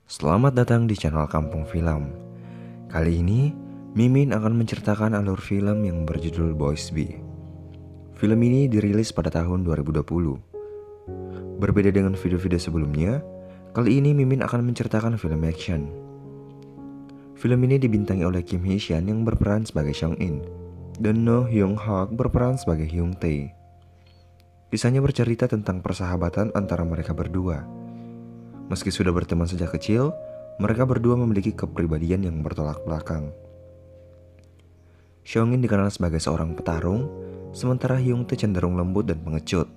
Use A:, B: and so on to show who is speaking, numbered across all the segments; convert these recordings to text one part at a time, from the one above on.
A: Selamat datang di channel Kampung Film. Kali ini, Mimin akan menceritakan alur film yang berjudul Boys B. Film ini dirilis pada tahun 2020. Berbeda dengan video-video sebelumnya, kali ini Mimin akan menceritakan film action. Film ini dibintangi oleh Kim Hee Chan yang berperan sebagai Song In dan No Hyung Hak berperan sebagai Hyung Tae. Kisahnya bercerita tentang persahabatan antara mereka berdua. Meski sudah berteman sejak kecil, mereka berdua memiliki kepribadian yang bertolak belakang. Seong-in dikenal sebagai seorang petarung, sementara Hyung Tae cenderung lembut dan pengecut.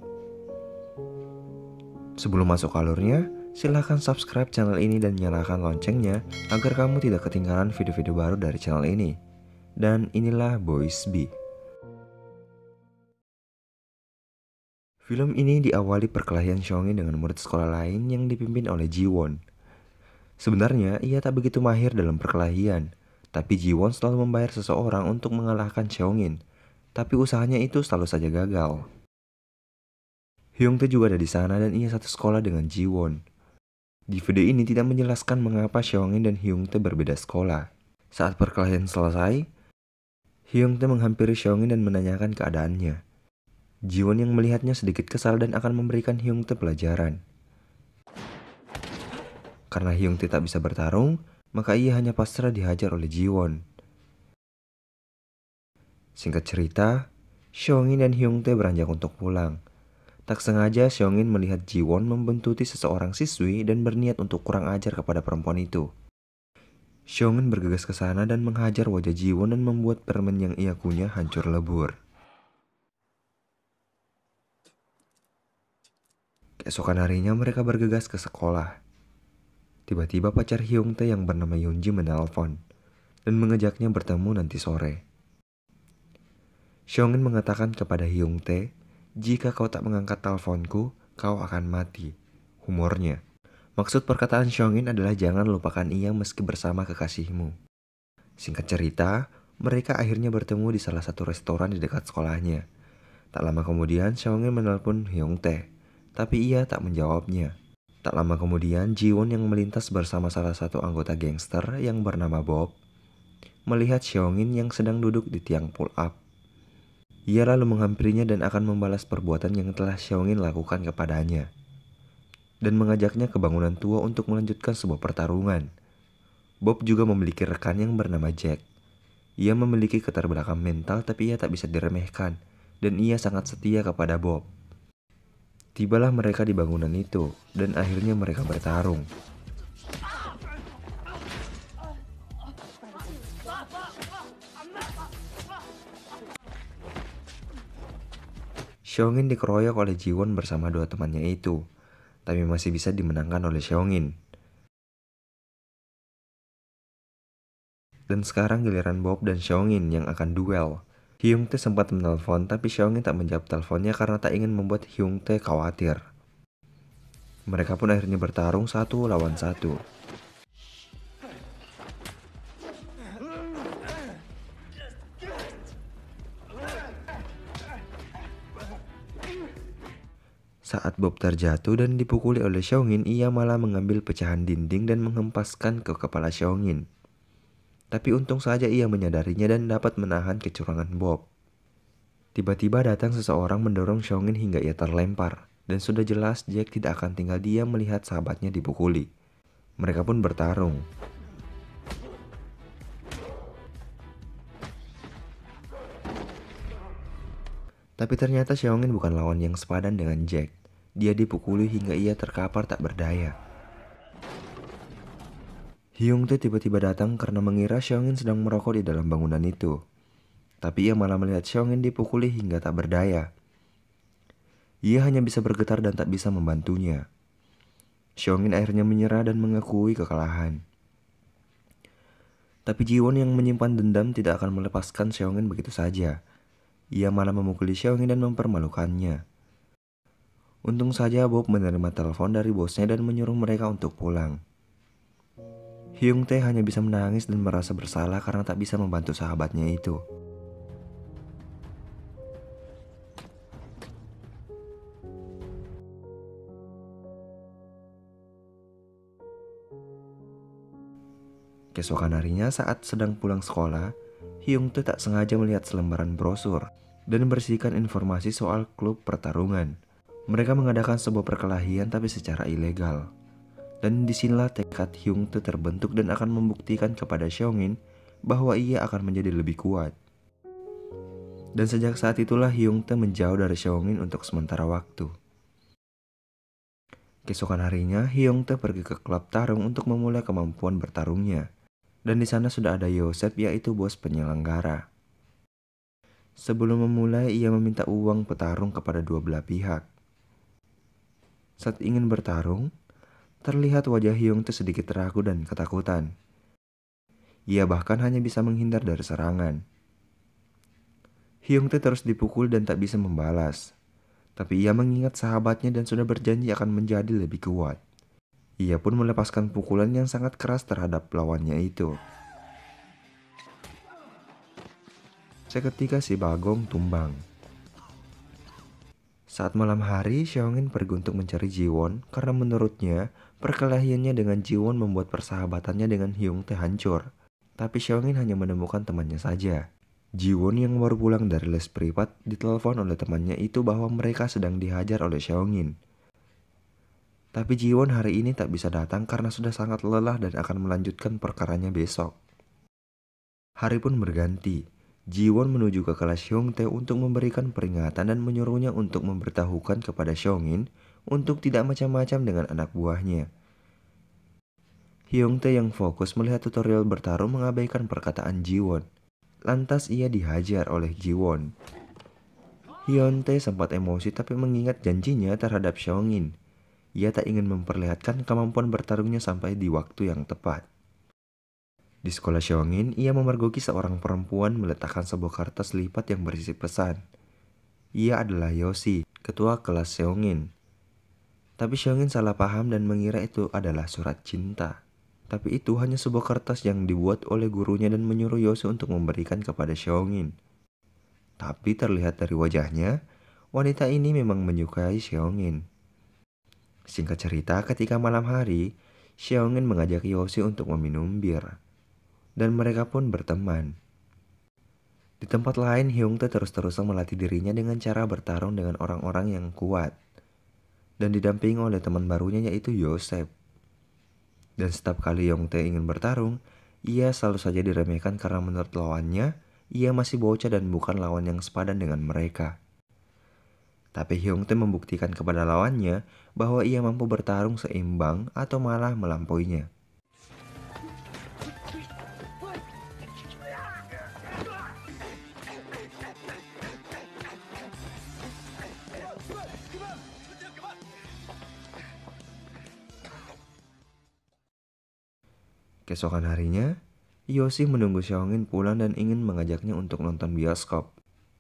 A: Sebelum masuk ke alurnya, silahkan subscribe channel ini dan nyalakan loncengnya agar kamu tidak ketinggalan video-video baru dari channel ini. Dan inilah Boys B. Film ini diawali perkelahian Seong-in dengan murid sekolah lain yang dipimpin oleh Ji-won. Sebenarnya ia tak begitu mahir dalam perkelahian, tapi Ji-won selalu membayar seseorang untuk mengalahkan Seong-in. Tapi usahanya itu selalu saja gagal. Hyung Tae juga ada di sana dan ia satu sekolah dengan Ji-won. Di video ini tidak menjelaskan mengapa Seong-in dan Hyung Tae berbeda sekolah. Saat perkelahian selesai, Hyung Tae menghampiri Seong-in dan menanyakan keadaannya. Ji-won yang melihatnya sedikit kesal dan akan memberikan Hyung Tae pelajaran. Karena Hyung Tae tak bisa bertarung, maka ia hanya pasrah dihajar oleh Ji-won. Singkat cerita, Seong-in dan Hyung Tae beranjak untuk pulang. Tak sengaja Seong-in melihat Ji-won membuntuti seseorang siswi dan berniat untuk kurang ajar kepada perempuan itu. Seong-in bergegas ke sana dan menghajar wajah Ji-won dan membuat permen yang ia kunyah hancur lebur. Keesokan harinya mereka bergegas ke sekolah. Tiba-tiba pacar Hyung Tae yang bernama Yoonji menelpon dan mengajaknya bertemu nanti sore. Seong-in mengatakan kepada Hyung Tae, "Jika kau tak mengangkat teleponku, kau akan mati." Humornya. Maksud perkataan Seong-in adalah jangan lupakan ia meski bersama kekasihmu. Singkat cerita, mereka akhirnya bertemu di salah satu restoran di dekat sekolahnya. Tak lama kemudian Seong-in menelpon Hyung Tae, tapi ia tak menjawabnya. Tak lama kemudian, Ji-won yang melintas bersama salah satu anggota gangster yang bernama Bob melihat Seong-in yang sedang duduk di tiang pull up. Ia lalu menghampirinya dan akan membalas perbuatan yang telah Seong-in lakukan kepadanya dan mengajaknya ke bangunan tua untuk melanjutkan sebuah pertarungan. Bob juga memiliki rekan yang bernama Jack. Ia memiliki keterbelakangan mental tapi ia tak bisa diremehkan dan ia sangat setia kepada Bob. Tibalah mereka di bangunan itu dan akhirnya mereka bertarung. Seong-in dikeroyok oleh Ji-won bersama dua temannya itu, tapi masih bisa dimenangkan oleh Seong-in. Dan sekarang giliran Bob dan Seong-in yang akan duel. Hyung Tae sempat menelpon tapi Seong-in tak menjawab teleponnya karena tak ingin membuat Hyung Tae khawatir. Mereka pun akhirnya bertarung 1 lawan 1. Saat Bob terjatuh dan dipukuli oleh Seong-in, ia malah mengambil pecahan dinding dan menghempaskan ke kepala Seong-in. Tapi untung saja ia menyadarinya dan dapat menahan kecurangan Bob. Tiba-tiba datang seseorang mendorong Seong-in hingga ia terlempar, dan sudah jelas Jack tidak akan tinggal diam melihat sahabatnya dipukuli. Mereka pun bertarung. Tapi ternyata Seong-in bukan lawan yang sepadan dengan Jack. Dia dipukuli hingga ia terkapar tak berdaya. Hyung Tae tiba-tiba datang karena mengira Seong-in sedang merokok di dalam bangunan itu. Tapi ia malah melihat Seong-in dipukuli hingga tak berdaya. Ia hanya bisa bergetar dan tak bisa membantunya. Seong-in akhirnya menyerah dan mengakui kekalahan. Tapi Ji-won yang menyimpan dendam tidak akan melepaskan Seong-in begitu saja. Ia malah memukuli Seong-in dan mempermalukannya. Untung saja Bob menerima telepon dari bosnya dan menyuruh mereka untuk pulang. Hyung Tae hanya bisa menangis dan merasa bersalah karena tak bisa membantu sahabatnya itu. Keesokan harinya saat sedang pulang sekolah, Hyung Tae tak sengaja melihat selembaran brosur dan bersihkan informasi soal klub pertarungan. Mereka mengadakan sebuah perkelahian tapi secara ilegal. Dan disinilah tekad Hyung Tae terbentuk dan akan membuktikan kepada Seongin bahwa ia akan menjadi lebih kuat. Dan sejak saat itulah Hyung Tae menjauh dari Seongin untuk sementara waktu. Keesokan harinya, Hyung Tae pergi ke klub tarung untuk memulai kemampuan bertarungnya. Dan di sana sudah ada Yosep, yaitu bos penyelenggara. Sebelum memulai, ia meminta uang petarung kepada dua belah pihak. Saat ingin bertarung, terlihat wajah Hyung Tae sedikit ragu dan ketakutan. Ia bahkan hanya bisa menghindar dari serangan. Hyung Tae terus dipukul dan tak bisa membalas. Tapi ia mengingat sahabatnya dan sudah berjanji akan menjadi lebih kuat. Ia pun melepaskan pukulan yang sangat keras terhadap lawannya itu. Seketika si Bagong tumbang. Saat malam hari, Seongin pergi untuk mencari Jiwon karena menurutnya perkelahiannya dengan Jiwon membuat persahabatannya dengan Hyung Tae hancur. Tapi Seongin hanya menemukan temannya saja. Jiwon yang baru pulang dari les privat ditelepon oleh temannya itu bahwa mereka sedang dihajar oleh Seongin. Tapi Jiwon hari ini tak bisa datang karena sudah sangat lelah dan akan melanjutkan perkaranya besok. Hari pun berganti. Jiwon menuju ke kelas Hyung Tae untuk memberikan peringatan dan menyuruhnya untuk memberitahukan kepada Seongin untuk tidak macam-macam dengan anak buahnya. Hyung Tae yang fokus melihat tutorial bertarung mengabaikan perkataan Jiwon. Lantas ia dihajar oleh Jiwon. Hyun Tae sempat emosi tapi mengingat janjinya terhadap Seongin. Ia tak ingin memperlihatkan kemampuan bertarungnya sampai di waktu yang tepat. Di sekolah Seongin, ia memergoki seorang perempuan meletakkan sebuah kertas lipat yang berisi pesan. Ia adalah Yoshi, ketua kelas Seongin. Tapi Seongin salah paham dan mengira itu adalah surat cinta. Tapi itu hanya sebuah kertas yang dibuat oleh gurunya dan menyuruh Yoshi untuk memberikan kepada Seongin. Tapi terlihat dari wajahnya, wanita ini memang menyukai Seongin. Singkat cerita, ketika malam hari, Seongin mengajak Yoshi untuk meminum bir. Dan mereka pun berteman. Di tempat lain, Hyung Tae terus-terusan melatih dirinya dengan cara bertarung dengan orang-orang yang kuat. Dan didampingi oleh teman barunya yaitu Yosep. Dan setiap kali Hyung Tae ingin bertarung, ia selalu saja diremehkan karena menurut lawannya, ia masih bocah dan bukan lawan yang sepadan dengan mereka. Tapi Hyung Tae membuktikan kepada lawannya bahwa ia mampu bertarung seimbang atau malah melampauinya. Keesokan harinya, Yoshi menunggu Seongin pulang dan ingin mengajaknya untuk nonton bioskop.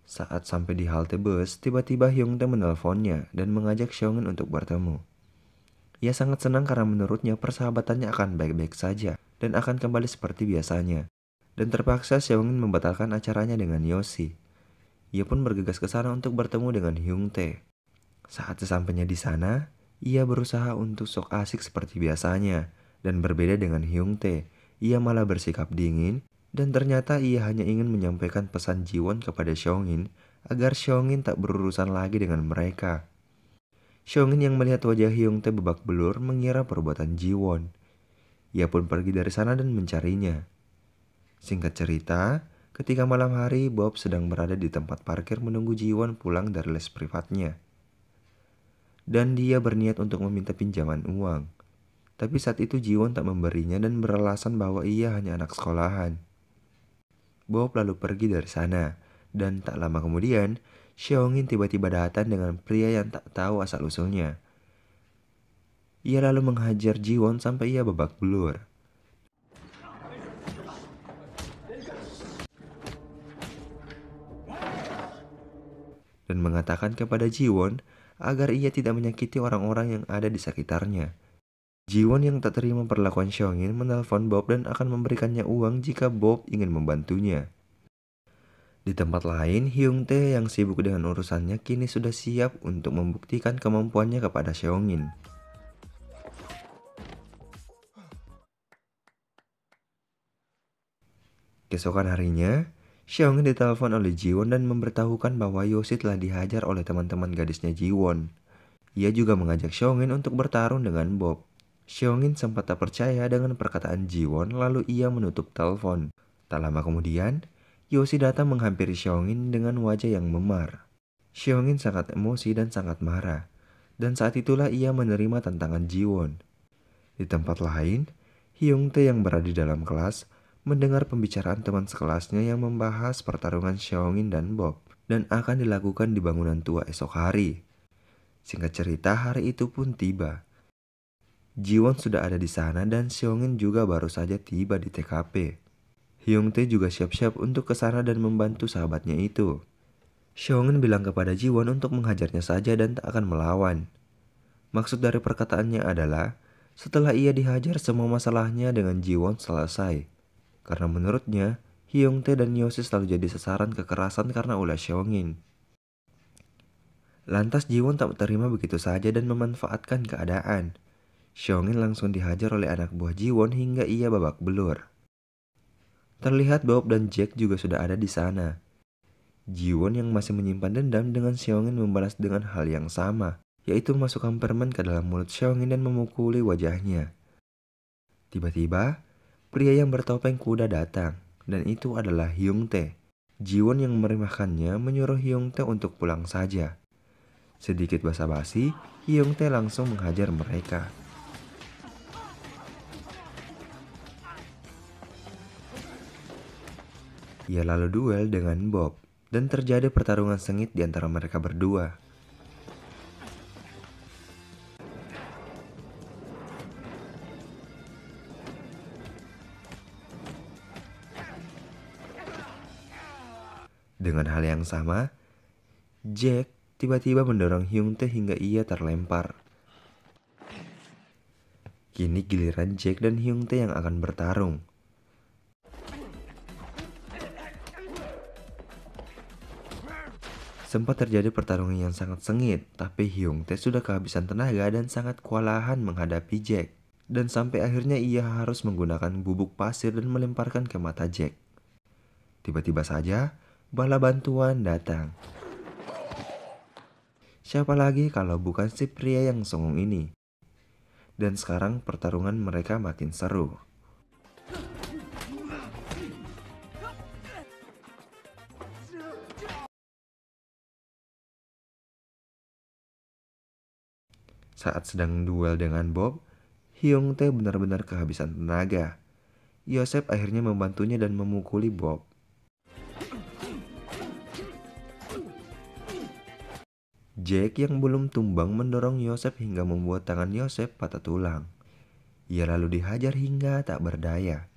A: Saat sampai di halte bus, tiba-tiba Hyung Tae menelponnya dan mengajak Seongin untuk bertemu. Ia sangat senang karena menurutnya persahabatannya akan baik-baik saja dan akan kembali seperti biasanya. Dan terpaksa Seongin membatalkan acaranya dengan Yoshi. Ia pun bergegas ke sana untuk bertemu dengan Hyung Tae. Saat sesampainya di sana, ia berusaha untuk sok asik seperti biasanya. Dan berbeda dengan Hyung Tae, ia malah bersikap dingin. Dan ternyata ia hanya ingin menyampaikan pesan Jiwon kepada Seongin agar Seongin tak berurusan lagi dengan mereka. Seongin yang melihat wajah Hyung Tae babak belur mengira perbuatan Jiwon. Ia pun pergi dari sana dan mencarinya. Singkat cerita, ketika malam hari Bob sedang berada di tempat parkir menunggu Jiwon pulang dari les privatnya. Dan dia berniat untuk meminta pinjaman uang. Tapi saat itu Jiwon tak memberinya dan beralasan bahwa ia hanya anak sekolahan. Bob lalu pergi dari sana, dan tak lama kemudian, Seongin tiba-tiba datang dengan pria yang tak tahu asal-usulnya. Ia lalu menghajar Jiwon sampai ia babak belur. Dan mengatakan kepada Jiwon agar ia tidak menyakiti orang-orang yang ada di sekitarnya. Jiwon yang tak terima perlakuan Seongin menelpon Bob dan akan memberikannya uang jika Bob ingin membantunya. Di tempat lain, Hyung Tae yang sibuk dengan urusannya kini sudah siap untuk membuktikan kemampuannya kepada Seongin. Keesokan harinya, Xiaomin ditelepon oleh Jiwon dan memberitahukan bahwa Yoshi telah dihajar oleh teman-teman gadisnya Jiwon. Ia juga mengajak Xiaomin untuk bertarung dengan Bob. Xiaomin sempat tak percaya dengan perkataan Jiwon, lalu ia menutup telepon. Tak lama kemudian, Yoshi datang menghampiri Xiaomin dengan wajah yang memar. Xiaomin sangat emosi dan sangat marah, dan saat itulah ia menerima tantangan Jiwon. Di tempat lain, Hyungtae yang berada di dalam kelas mendengar pembicaraan teman sekelasnya yang membahas pertarungan Xiaomin dan Bob dan akan dilakukan di bangunan tua esok hari. Singkat cerita, hari itu pun tiba. Jiwon sudah ada di sana dan Xiaomin juga baru saja tiba di TKP. Hyungtae juga siap-siap untuk ke sana dan membantu sahabatnya itu. Xiaomin bilang kepada Jiwon untuk menghajarnya saja dan tak akan melawan. Maksud dari perkataannya adalah, setelah ia dihajar semua masalahnya dengan Jiwon selesai. Karena menurutnya, Hyungtae dan Yoshi selalu jadi sasaran kekerasan karena ulah Xiaomin. Lantas Jiwon tak terima begitu saja dan memanfaatkan keadaan. Xiaomin langsung dihajar oleh anak buah Jiwon hingga ia babak belur. Terlihat Bob dan Jack juga sudah ada di sana. Jiwon yang masih menyimpan dendam dengan Xiaomin membalas dengan hal yang sama, yaitu memasukkan permen ke dalam mulut Xiaomin dan memukuli wajahnya. Tiba-tiba, pria yang bertopeng kuda datang, dan itu adalah Hyungtae. Jiwon yang meremehkannya menyuruh Hyungtae untuk pulang saja. Sedikit basa-basi, Hyungtae langsung menghajar mereka. Ia lalu duel dengan Bob, dan terjadi pertarungan sengit di antara mereka berdua. Dengan hal yang sama, Jack tiba-tiba mendorong Hyungtae hingga ia terlempar. Kini giliran Jack dan Hyungtae yang akan bertarung. Sempat terjadi pertarungan yang sangat sengit, tapi Hyungtae sudah kehabisan tenaga dan sangat kewalahan menghadapi Jack. Dan sampai akhirnya ia harus menggunakan bubuk pasir dan melemparkan ke mata Jack. Tiba-tiba saja, bala bantuan datang. Siapa lagi kalau bukan si pria yang songong ini? Dan sekarang pertarungan mereka makin seru. Saat sedang duel dengan Bob, Hyungtae benar-benar kehabisan tenaga. Yosef akhirnya membantunya dan memukuli Bob. Jack yang belum tumbang mendorong Yosef hingga membuat tangan Yosef patah tulang. Ia lalu dihajar hingga tak berdaya.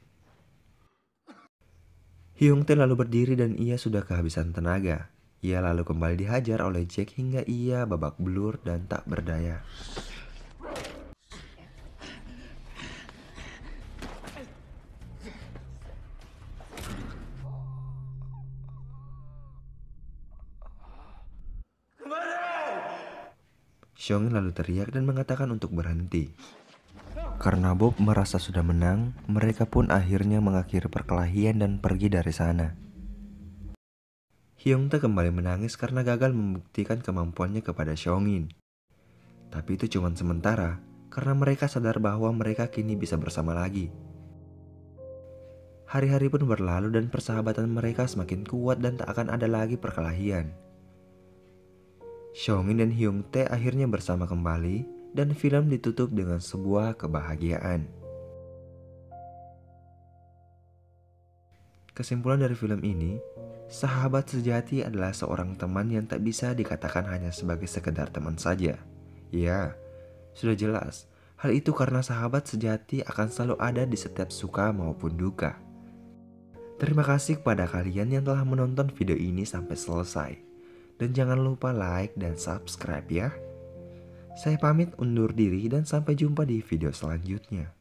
A: Hyungtae lalu berdiri dan ia sudah kehabisan tenaga. Ia lalu kembali dihajar oleh Jack hingga ia babak belur dan tak berdaya. Xiaomin lalu teriak dan mengatakan untuk berhenti. Karena Bob merasa sudah menang, mereka pun akhirnya mengakhiri perkelahian dan pergi dari sana. Hyungtae kembali menangis karena gagal membuktikan kemampuannya kepada Xiaomin. Tapi itu cuma sementara, karena mereka sadar bahwa mereka kini bisa bersama lagi. Hari-hari pun berlalu dan persahabatan mereka semakin kuat dan tak akan ada lagi perkelahian. Xiaomin dan Hyungtae akhirnya bersama kembali dan film ditutup dengan sebuah kebahagiaan. Kesimpulan dari film ini, sahabat sejati adalah seorang teman yang tak bisa dikatakan hanya sebagai sekedar teman saja. Ya, sudah jelas, hal itu karena sahabat sejati akan selalu ada di setiap suka maupun duka. Terima kasih kepada kalian yang telah menonton video ini sampai selesai. Dan jangan lupa like dan subscribe ya. Saya pamit undur diri dan sampai jumpa di video selanjutnya.